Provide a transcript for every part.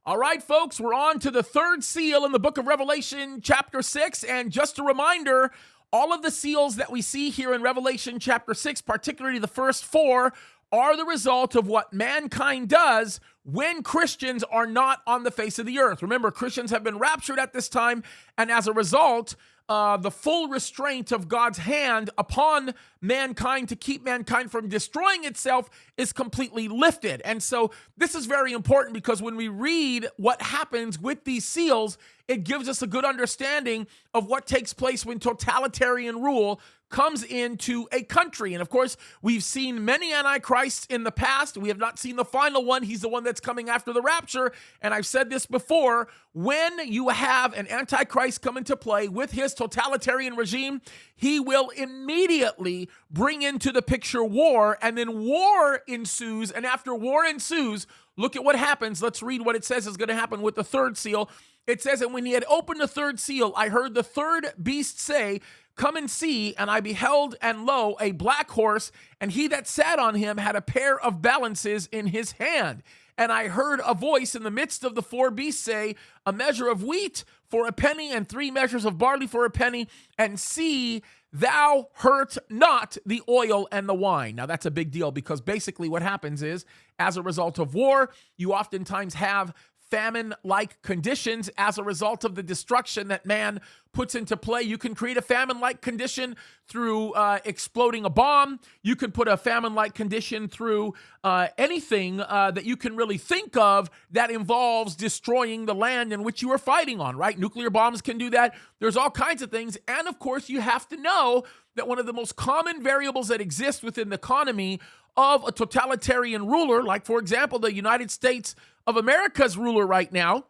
All right, folks, we're on to the third seal in the book of Revelation, chapter 6. And just a reminder, all of the seals that we see here in Revelation chapter 6, particularly the first four, are the result of what mankind does when Christians are not on the face of the earth. Remember, Christians have been raptured at this time, and as a result, the full restraint of God's hand upon mankind to keep mankind from destroying itself is completely lifted. And so this is very important because when we read what happens with these seals, it gives us a good understanding of what takes place when totalitarian rule comes into a country. And of course, we've seen many antichrists in the past. We have not seen the final one. He's the one that's coming after the rapture. And I've said this before, when you have an antichrist come into play with his totalitarian regime, he will immediately bring into the picture war, and then war ensues. And after war ensues, look at what happens. Let's read what it says is going to happen with the third seal. It says, "And when he had opened the third seal, I heard the third beast say, 'Come and see.' And I beheld, and lo, a black horse, and he that sat on him had a pair of balances in his hand. And I heard a voice in the midst of the four beasts say, 'A measure of wheat for a penny, and 3 measures of barley for a penny, and see, thou hurt not the oil and the wine.'" Now that's a big deal, because basically what happens is, as a result of war, you oftentimes have famine-like conditions as a result of the destruction that man puts into play. You can create a famine-like condition through exploding a bomb. You can put a famine-like condition through anything that you can really think of that involves destroying the land in which you are fighting on, right? Nuclear bombs can do that. There's all kinds of things. And of course, you have to know that one of the most common variables that exist within the economy of a totalitarian ruler, like, for example, the United States of America's ruler right now,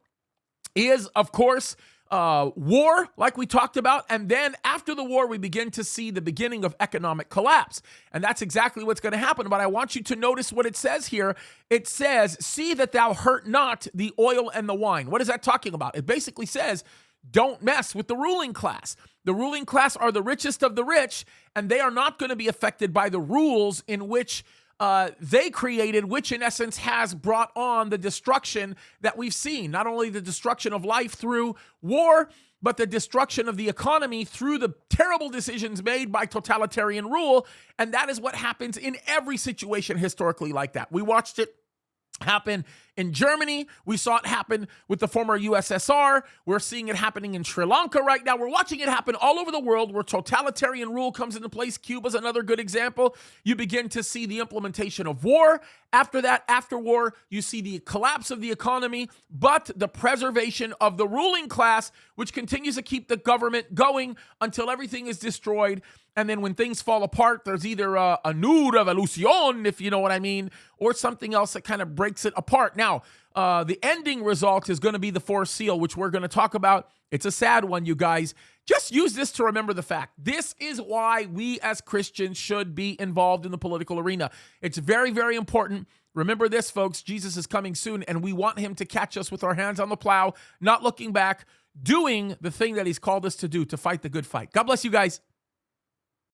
is, of course, war, like we talked about. And then after the war, we begin to see the beginning of economic collapse. And that's exactly what's going to happen. But I want you to notice what it says here. It says, "See that thou hurt not the oil and the wine." What is that talking about? It basically says, don't mess with the ruling class. The ruling class are the richest of the rich, and they are not going to be affected by the rules in which they created, which in essence has brought on the destruction that we've seen. Not only the destruction of life through war, but the destruction of the economy through the terrible decisions made by totalitarian rule. And that is what happens in every situation historically like that. We watched it happen in Germany. We saw it happen with the former USSR. We're seeing it happening in Sri Lanka right now. We're watching it happen all over the world where totalitarian rule comes into place. Cuba's another good example. You begin to see the implementation of war. After that, after war, you see the collapse of the economy, but the preservation of the ruling class, which continues to keep the government going until everything is destroyed. And then when things fall apart, there's either a new revolution, if you know what I mean, or something else that kind of breaks it apart. Now, the ending result is going to be the fourth seal, which we're going to talk about. It's a sad one, you guys. Just use this to remember the fact. This is why we as Christians should be involved in the political arena. It's very, very important. Remember this, folks. Jesus is coming soon, and we want him to catch us with our hands on the plow, not looking back, doing the thing that he's called us to do, to fight the good fight. God bless you guys.